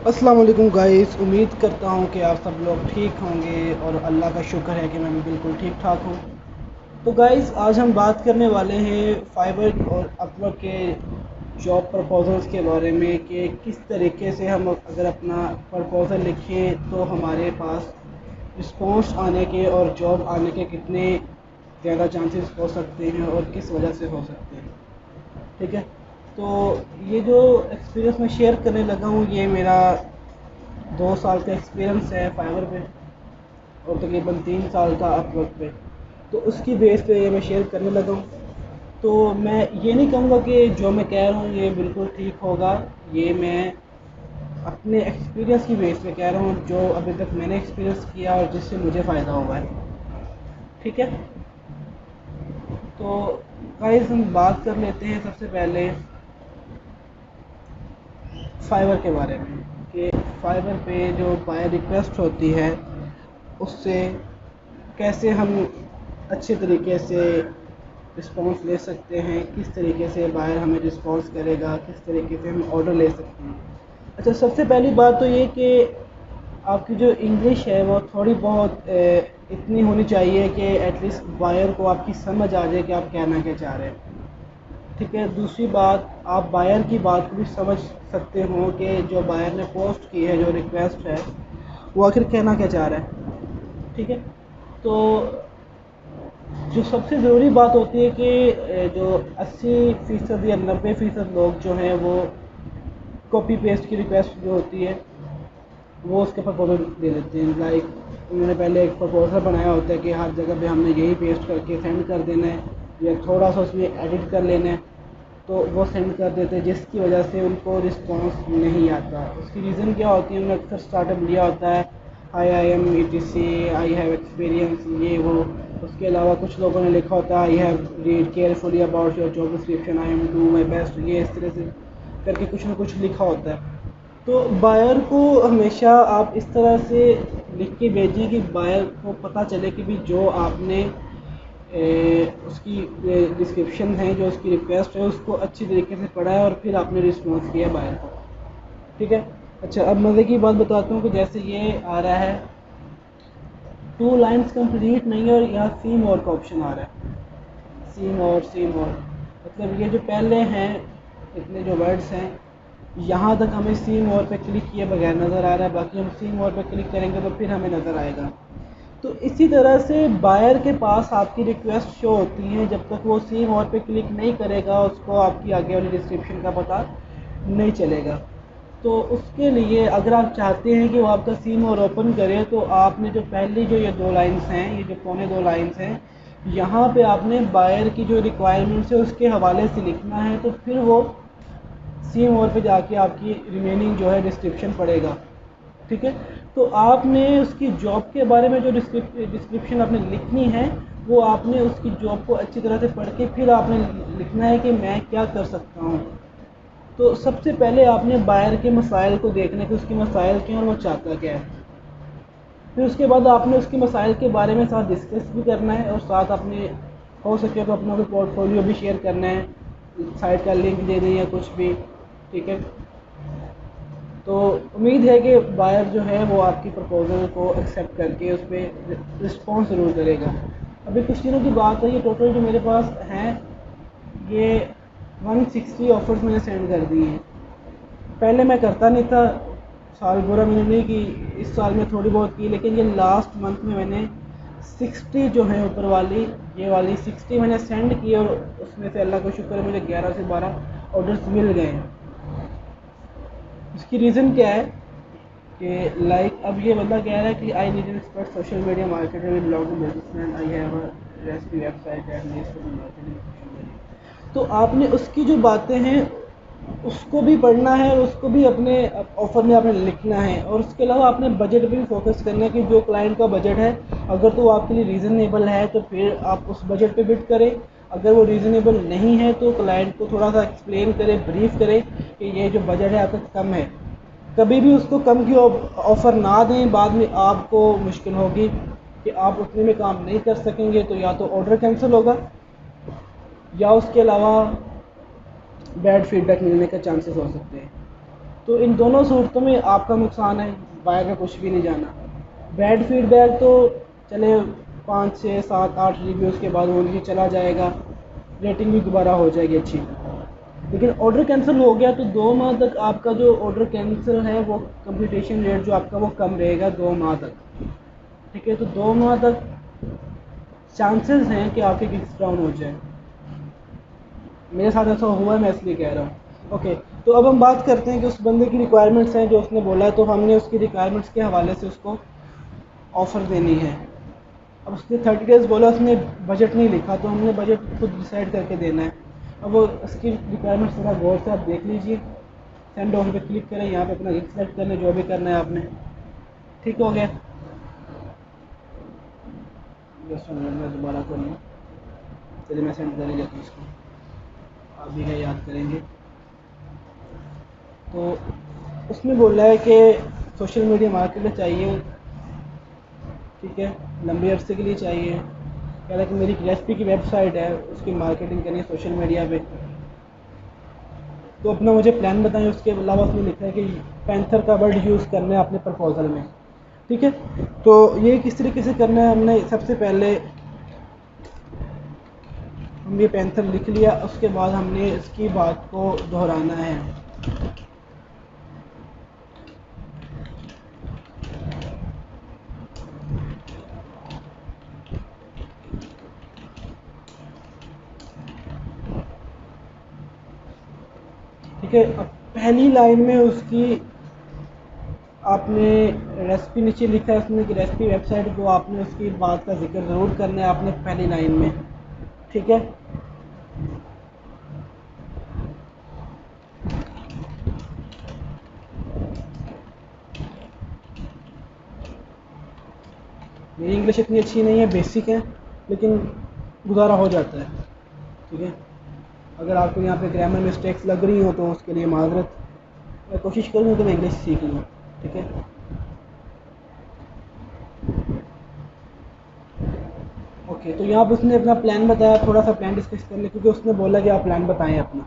अस्सलाम वालेकुम गाइस। उम्मीद करता हूँ कि आप सब लोग ठीक होंगे और अल्लाह का शुक्र है कि मैं भी बिल्कुल ठीक ठाक हूँ। तो गाइस, आज हम बात करने वाले हैं फाइवर और अपवर्क के जॉब प्रपोजल्स के बारे में कि किस तरीके से हम अगर अपना प्रपोज़ल लिखें तो हमारे पास रिस्पॉन्स आने के और जॉब आने के कितने ज़्यादा चांसेस हो सकते हैं और किस वजह से हो सकते हैं। ठीक है। तो ये जो एक्सपीरियंस मैं शेयर करने लगा हूँ, ये मेरा 2 साल का एक्सपीरियंस है फाइवर पे और तकरीबन 3 साल का अपवर्क पे। तो उसकी बेस पे ये मैं शेयर करने लगा हूँ। तो मैं ये नहीं कहूँगा कि जो मैं कह रहा हूँ ये बिल्कुल ठीक होगा। ये मैं अपने एक्सपीरियंस की बेस पे कह रहा हूँ, जो अभी तक मैंने एक्सपीरियंस किया और जिससे मुझे फ़ायदा हुआ है। ठीक है। तो गाइस, हम बात कर लेते हैं सबसे पहले फाइवर के बारे में कि फाइवर पे जो बाय रिक्वेस्ट होती है उससे कैसे हम अच्छे तरीके से रिस्पॉन्स ले सकते हैं, किस तरीके से बायर हमें रिस्पॉन्स करेगा, किस तरीके से हम ऑर्डर ले सकते हैं। अच्छा, सबसे पहली बात तो ये कि आपकी जो इंग्लिश है वो थोड़ी बहुत इतनी होनी चाहिए कि एटलीस्ट बायर को आपकी समझ आ जाए कि आप कहना क्या चाह रहे हैं। ठीक है। दूसरी बात, आप बायर की बात को भी समझ सकते हो कि जो बायर ने पोस्ट की है, जो रिक्वेस्ट है, वो आखिर कहना क्या चाह रहा है। ठीक है। तो जो सबसे ज़रूरी बात होती है कि जो 80% या 90% लोग जो हैं वो कॉपी पेस्ट की रिक्वेस्ट जो होती है वो उसके प्रपोजल दे देते हैं। लाइक उन्होंने पहले एक प्रपोजल बनाया होता है कि हर जगह पे हमने यही पेस्ट करके सेंड कर देना है या थोड़ा सा उसमें एडिट कर लेना है, तो वो सेंड कर देते हैं, जिसकी वजह से उनको रिस्पांस नहीं आता। उसकी रीज़न क्या होती है? उन्होंने अक्सर स्टार्टअप लिया होता है, I am ETC, I have experience, ये वो। उसके अलावा कुछ लोगों ने लिखा होता है I have read carefully about your job description, I am do my best, ये इस तरह से करके कुछ ना कुछ लिखा होता है। तो बायर को हमेशा आप इस तरह से लिख के भेजिए कि बायर को पता चले कि भी जो आपने उसकी डिस्क्रिप्शन है, जो उसकी रिक्वेस्ट है, उसको अच्छी तरीके से पढ़ा है और फिर आपने रिस्पॉन्स किया बायर को। ठीक है। अच्छा, अब मज़े की बात बताता हूँ कि जैसे ये आ रहा है 2 लाइन्स कंप्लीट नहीं है और यहाँ सी मोर का ऑप्शन आ रहा है। सी मोर मतलब ये जो पहले हैं इतने जो वर्ड्स हैं, यहाँ तक हमें सी मोर पे क्लिक किए बगैर नज़र आ रहा है, बाकी हम सी मोर पे क्लिक करेंगे तो फिर हमें नज़र आएगा। तो इसी तरह से बायर के पास आपकी रिक्वेस्ट शो होती है, जब तक वो सी मोर पे क्लिक नहीं करेगा उसको आपकी आगे वाली डिस्क्रिप्शन का पता नहीं चलेगा। तो उसके लिए अगर आप चाहते हैं कि वो आपका सी मोर ओपन करे, तो आपने जो पहली जो ये 2 लाइन्स हैं, ये जो पौने 2 लाइन्स हैं, यहाँ पे आपने बायर की जो रिक्वायरमेंट्स है उसके हवाले से लिखना है, तो फिर वो सी मोर पे जाके आपकी रिमेनिंग जो है डिस्क्रिप्शन पड़ेगा। ठीक है। तो आपने उसकी जॉब के बारे में जो डिस्क्रिप्शन आपने लिखनी है, वो आपने उसकी जॉब को अच्छी तरह से पढ़ के फिर आपने लिखना है कि मैं क्या कर सकता हूँ। तो सबसे पहले आपने बायर के मसाइल को देखना कि उसकी मसाइल क्या हैं और वो चाहता क्या है। फिर उसके बाद आपने उसके मसाइल के बारे में साथ डिस्कस भी करना है और साथ अपने हो सके तो अपना कोई पोर्टफोलियो भी शेयर करना है, साइट का लिंक दे दें या कुछ भी। ठीक है। तो उम्मीद है कि बायर जो है वो आपकी प्रपोज़ल को एक्सेप्ट करके उस पर रिस्पॉन्स ज़रूर करेगा। अभी कुछ दिनों की बात है, ये टोटल जो मेरे पास हैं ये 160 ऑफ़र्स मैंने सेंड कर दिए हैं। पहले मैं करता नहीं था, साल बुरा मैंने नहीं की, इस साल में थोड़ी बहुत की, लेकिन ये लास्ट मंथ में मैंने 60 जो है ऊपर वाली, ये वाली 60 मैंने सेंड की और उसमें से अल्लाह का शुक्र है मुझे 11 से 12 ऑर्डर्स मिल गए हैं। इसकी रीज़न क्या है कि लाइक अब ये बंदा कह रहा है कि I need an expert social media marketer with long businessman, I have a recipe website and needs for marketing social media. तो आपने उसकी जो बातें हैं उसको भी पढ़ना है, उसको भी अपने ऑफर में आपने लिखना है, और उसके अलावा आपने बजट पे भी फोकस करना है कि जो क्लाइंट का बजट है, अगर तो वो आपके लिए रीज़नेबल है तो फिर आप उस बजट पे बिड करें। अगर वो रीज़नेबल नहीं है तो क्लाइंट को थोड़ा सा एक्सप्लेन करें, ब्रीफ करें कि ये जो बजट है आपका कम है। कभी भी उसको कम की ऑफ़र ना दें, बाद में आपको मुश्किल होगी कि आप उतने में काम नहीं कर सकेंगे, तो या तो ऑर्डर कैंसिल होगा या उसके अलावा बैड फीडबैक मिलने के चांसेस हो सकते हैं। तो इन दोनों सूरतों में आपका नुकसान है, बायर का कुछ भी नहीं जाना। बैड फीडबैक तो चले 5 6 7 8 रिव्यूज़ के बाद वो उनकी चला जाएगा, रेटिंग भी दोबारा हो जाएगी अच्छी। लेकिन ऑर्डर कैंसिल हो गया तो 2 माह तक आपका जो ऑर्डर कैंसिल है वो कंप्लीटेशन रेट जो आपका वो कम रहेगा 2 माह तक। ठीक है, तो 2 माह तक चांसेस हैं कि आपके गिग्स डाउन हो जाए। मेरे साथ ऐसा हुआ है, मैं इसलिए कह रहा हूँ। ओके, तो अब हम बात करते हैं कि उस बंदे की रिक्वायरमेंट्स हैं जो उसने बोला है, तो हमने उसकी रिक्वायरमेंट्स के हवाले से उसको ऑफ़र देनी है। अब उसने 30 डेज़ बोला, उसने बजट नहीं लिखा, तो हमने बजट खुद डिसाइड करके देना है। अब वो उसकी रिक्वायरमेंट्स थोड़ा गौर से आप देख लीजिए, सेंड ऑन पे क्लिक करें, यहाँ पे अपना गिग सेलेक्ट कर लें, जो भी करना है आपने। ठीक हो गया, जस्ट मैं दोबारा कर लूँ। चलिए मैं सेंड कर ही लेता हूँ इसको, आप भी क्या याद करेंगे। तो उसमें बोल रहा है कि सोशल मीडिया मार्केटर चाहिए, ठीक है, लंबे अरसे के लिए चाहिए। कह रहा है कि मेरी एक रेसिपी की वेबसाइट है, उसकी मार्केटिंग करनी है सोशल मीडिया पे। तो अपना मुझे प्लान बताएं। उसके अलावा उसने लिखा है कि पैंथर का वर्ड यूज़ करना है अपने प्रपोजल में। ठीक है, तो ये किस तरीके से करना है, हमने सबसे पहले हम ये पैंथर लिख लिया, उसके बाद हमने इसकी बात को दोहराना है। ठीक है, अब पहली लाइन में उसकी आपने रेसिपी नीचे लिखा है उसने कि रेसिपी वेबसाइट को आपने उसकी बात का जिक्र ज़रूर करना है आपने पहली लाइन में। ठीक है, मेरी इंग्लिश इतनी अच्छी नहीं है, बेसिक है, लेकिन गुजारा हो जाता है। ठीक है, अगर आपको यहाँ पे ग्रामर मिस्टेक्स लग रही हो तो उसके लिए माजरत, मैं कोशिश करूँगा कि मैं इंग्लिश सीख लूँ। ठीक है, ओके, तो यहाँ पर उसने अपना प्लान बताया, थोड़ा सा प्लान डिस्कस कर ले, क्योंकि उसने बोला कि आप प्लान बताएं अपना।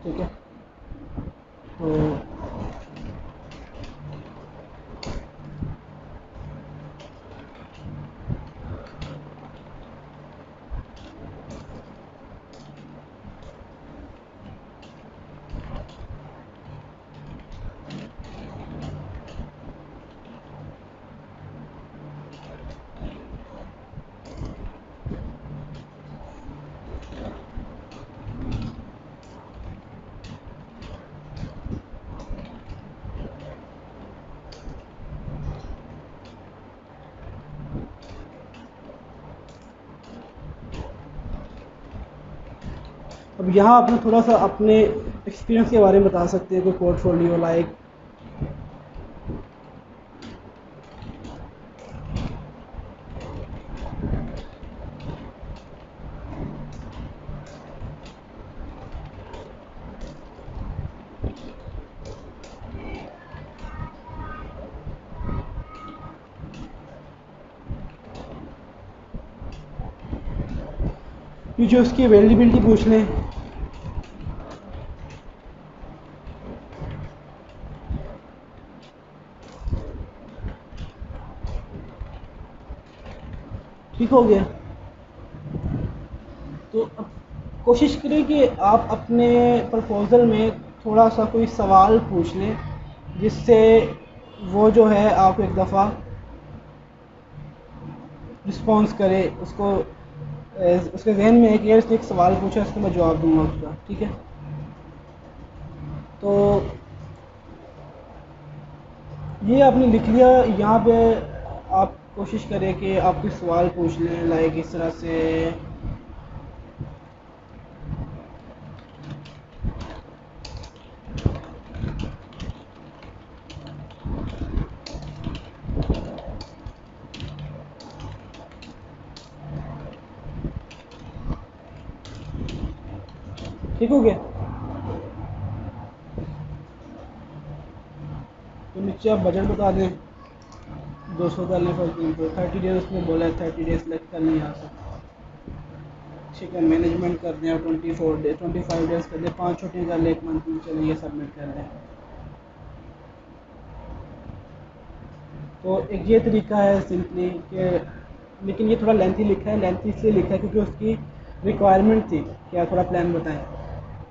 ठीक है, तो अब यहाँ अपना थोड़ा सा अपने एक्सपीरियंस के बारे में बता सकते हैं, कोई पोर्टफोलियो लाइक। पीछे उसकी अवेलेबिलिटी पूछ लें। ठीक हो गया, तो अब कोशिश करें कि आप अपने प्रपोज़ल में थोड़ा सा कोई सवाल पूछ लें, जिससे वो जो है आपको एक दफ़ा रिस्पॉन्स करे, उसको उसके जहन में है कि यार इसने एक सवाल पूछा, इसको मैं जवाब दूंगा उसका। ठीक है, तो ये आपने लिख लिया। यहाँ पे आप कोशिश करें कि आप कोई सवाल पूछ लें, लाइक इस तरह से, ठीक हो गया। तो नीचे आप बजट बता दें, 200 का लें फॉर एग्जाम्पल, 30 डेज उसमें बोला है, 30 डेज सेलेक्ट कर लें यहाँ से। ठीक है, मैनेजमेंट कर दें, 24 डे 25 डेज़ कर दें, 5 छुट्टियाँ कर लें 1 मंथ में, चलिए ये सबमिट कर दें। तो एक ये तरीका है सिंपली कि, लेकिन ये थोड़ा लेंथी लिखा है, लेंथी इसलिए लिखा है क्योंकि उसकी रिक्वायरमेंट थी कि आप थोड़ा प्लान बताएं।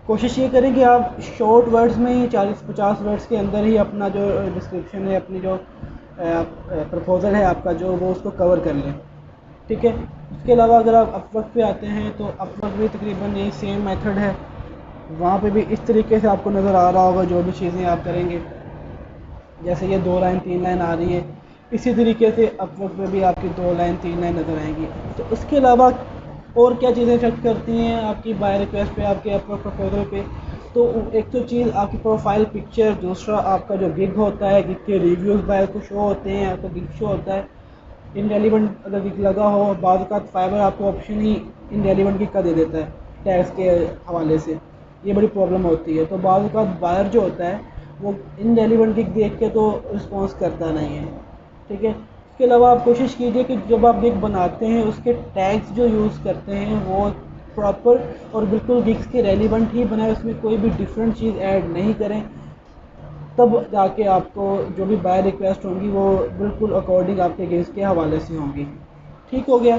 कोशिश ये करें कि आप शॉर्ट वर्ड्स में ही 40-50 वर्ड्स के अंदर ही अपना जो डिस्क्रिप्शन है, अपनी जो प्रपोज़ल है आपका जो, वो उसको कवर कर लें, ठीक है। उसके अलावा अगर आप अपवर्क पे आते हैं तो अपवर्क भी तकरीबन यही सेम मेथड है, वहाँ पे भी इस तरीके से आपको नज़र आ रहा होगा जो भी चीज़ें आप करेंगे। जैसे ये 2 लाइन 3 लाइन आ रही है, इसी तरीके से अपवर्क पे भी आपकी 2 लाइन 3 लाइन नज़र आएंगी। तो उसके अलावा और क्या चीज़ें इफेक्ट करती हैं आपकी बाय रिक्वेस्ट पे, आपके अपवर्क प्रपोजल पे? तो एक तो चीज़ आपकी प्रोफाइल पिक्चर, दूसरा आपका जो गिग होता है, गिग के रिव्यूज़ बाय को शो होते हैं, आपका गिग शो होता है। इनरेलीवेंट अगर गिग लगा हो, बाद का फाइबर आपको ऑप्शन ही इनरेलीवेंट गिग का दे देता है टैग्स के हवाले से, ये बड़ी प्रॉब्लम होती है। तो बाद का बायर जो होता है वो इनरेलीवेंट गिग देख के तो रिस्पॉन्स करता नहीं है, ठीक है। इसके अलावा आप कोशिश कीजिए कि जब आप गिग बनाते हैं उसके टैग्स जो यूज़ करते हैं वो प्रॉपर और बिल्कुल गिग्स के रेलिवेंट ही बनाए, उसमें कोई भी डिफरेंट चीज़ ऐड नहीं करें, तब जाके आपको जो भी बाय रिक्वेस्ट होंगी वो बिल्कुल अकॉर्डिंग आपके गिग्स के हवाले से होंगी। ठीक हो गया।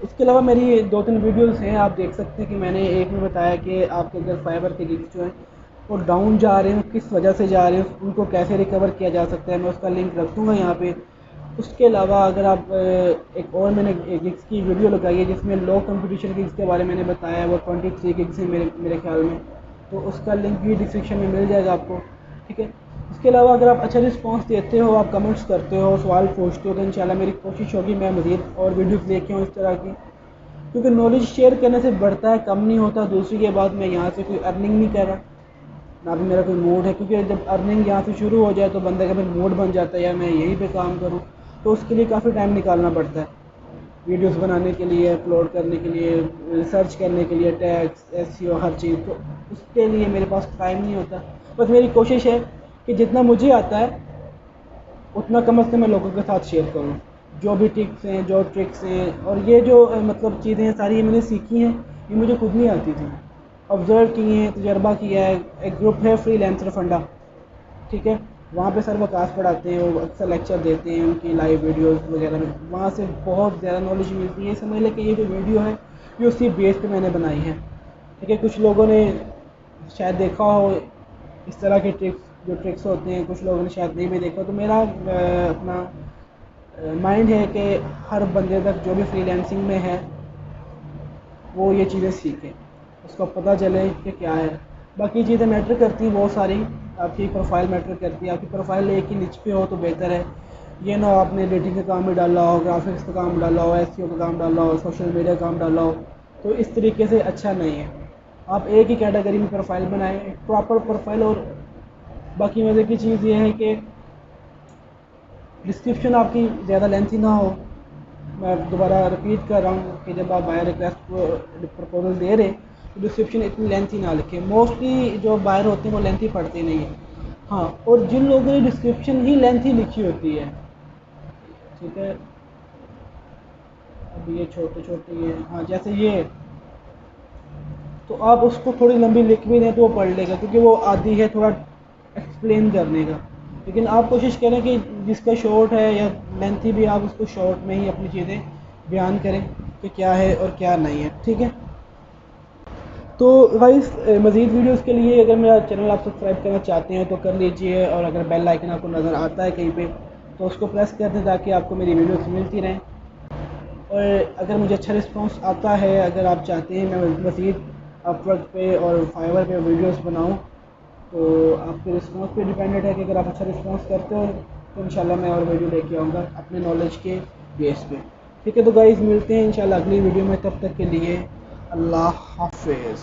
इसके अलावा मेरी 2-3 वीडियोस हैं, आप देख सकते हैं कि मैंने एक में बताया कि आपके अगर फाइबर के गिग्स जो हैं वो डाउन जा रहे हैं, किस वजह से जा रहे हैं, उनको कैसे रिकवर किया जा सकता है, मैं उसका लिंक रख दूँगा यहाँ पे। उसके अलावा अगर आप एक और मैंने गिग्स की वीडियो लगाई है जिसमें लो कंपटीशन गिग्स के बारे में मैंने बताया है, वो 23 गिग्स हैं मेरे ख्याल में, तो उसका लिंक भी डिस्क्रिप्शन में मिल जाएगा आपको, ठीक है। इसके अलावा अगर आप अच्छा रिस्पांस देते हो, आप कमेंट्स करते हो, सवाल पूछते हो, तो इंशाल्लाह मेरी कोशिश होगी मैं मज़ीद और वीडियोस लेके आऊँ इस तरह की, क्योंकि नॉलेज शेयर करने से बढ़ता है, कम नहीं होता। दूसरी के बाद मैं यहाँ से कोई अर्निंग नहीं कर रहा, ना भी मेरा कोई मूड है, क्योंकि जब अर्निंग यहाँ से शुरू हो जाए तो बंदे का फिर मूड बन जाता है यार मैं यहीं पे काम करूँ, तो उसके लिए काफ़ी टाइम निकालना पड़ता है, वीडियोस बनाने के लिए, अपलोड करने के लिए, रिसर्च करने के लिए, टैग्स, एसईओ, हर चीज़, तो उसके लिए मेरे पास टाइम नहीं होता। बस मेरी कोशिश है कि जितना मुझे आता है उतना कम से कम मैं लोगों के साथ शेयर करूँ, जो भी टिप्स हैं, जो ट्रिक्स हैं, और ये जो मतलब चीज़ें हैं सारी ये मैंने सीखी हैं, ये मुझे खुद नहीं आती थी, ऑब्ज़र्व की हैं, तजर्बा किया है। एक ग्रुप है फ्रीलांसर फंडा, ठीक है, वहाँ पे सर वकास पढ़ाते हैं, वो अक्सर लेक्चर देते हैं, उनकी लाइव वीडियोस वगैरह में, वहाँ से बहुत ज़्यादा नॉलेज मिलती है। समझ लें कि ये जो वीडियो है ये उसी बेस पे मैंने बनाई है, ठीक है। कुछ लोगों ने शायद देखा हो इस तरह के ट्रिक्स होते हैं, कुछ लोगों ने शायद नहीं भी देखा। तो मेरा अपना माइंड है कि हर बंदे तक जो भी फ्रीलांसिंग में है वो ये चीज़ें सीखें, उसको पता चले कि क्या है। बाकी चीज़ें मैटर करती हैं बहुत सारी, आपकी प्रोफाइल मैटर करती है, आपकी प्रोफाइल एक ही निच पे हो तो बेहतर है। ये ना आपने एडिटिंग का काम भी डाला हो, ग्राफिक्स का काम डाला हो, एसईओ का काम डाला हो, सोशल मीडिया का काम डाला हो, तो इस तरीके से अच्छा नहीं है। आप एक ही कैटेगरी में प्रोफाइल बनाएं, एक प्रॉपर प्रोफाइल। और बाकी मज़े की चीज़ ये है कि डिस्क्रिप्शन आपकी ज़्यादा लेंथी ना हो। मैं दोबारा रिपीट कर रहा हूँ कि जब आप बायर रिक्वेस्ट प्रपोजल दे रहे तो डिस्क्रिप्शन इतनी लेंथी ना लिखें। मोस्टली जो बायर होते हैं वो लेंथी पढ़ते नहीं हैं, हाँ, और जिन लोगों ने डिस्क्रिप्शन ही लेंथी लिखी होती है, ठीक है, अब ये छोटे छोटे ये, हाँ जैसे ये, तो आप उसको थोड़ी लंबी लिख भी दें तो वो पढ़ लेगा, क्योंकि वो आदी है थोड़ा एक्सप्लेन करने का। लेकिन आप कोशिश करें कि जिसका शॉर्ट है या लेंथी भी, आप उसको शॉर्ट में ही अपनी चीज़ें बयान करें कि क्या है और क्या नहीं है, ठीक है। तो गाइस मज़ीद वीडियोस के लिए अगर मेरा चैनल आप सब्सक्राइब करना चाहते हैं तो कर लीजिए, और अगर बेल आइकन आपको नज़र आता है कहीं पे तो उसको प्रेस कर दें ताकि आपको मेरी वीडियोस मिलती रहें। और अगर मुझे अच्छा रिस्पांस आता है, अगर आप चाहते हैं मैं मज़ीद अपवर्क पे और फाइवर पे वीडियोस बनाऊं, तो आपके रिस्पांस पे डिपेंडेंट है कि अगर आप अच्छा रिस्पांस करते हो तो इंशाल्लाह मैं और वीडियो लेके आऊँगा अपने नॉलेज के बेस पे, ठीक है। तो गाइस मिलते हैं इंशाल्लाह अगली वीडियो में, तब तक के लिए अल्लाह हाफिज़।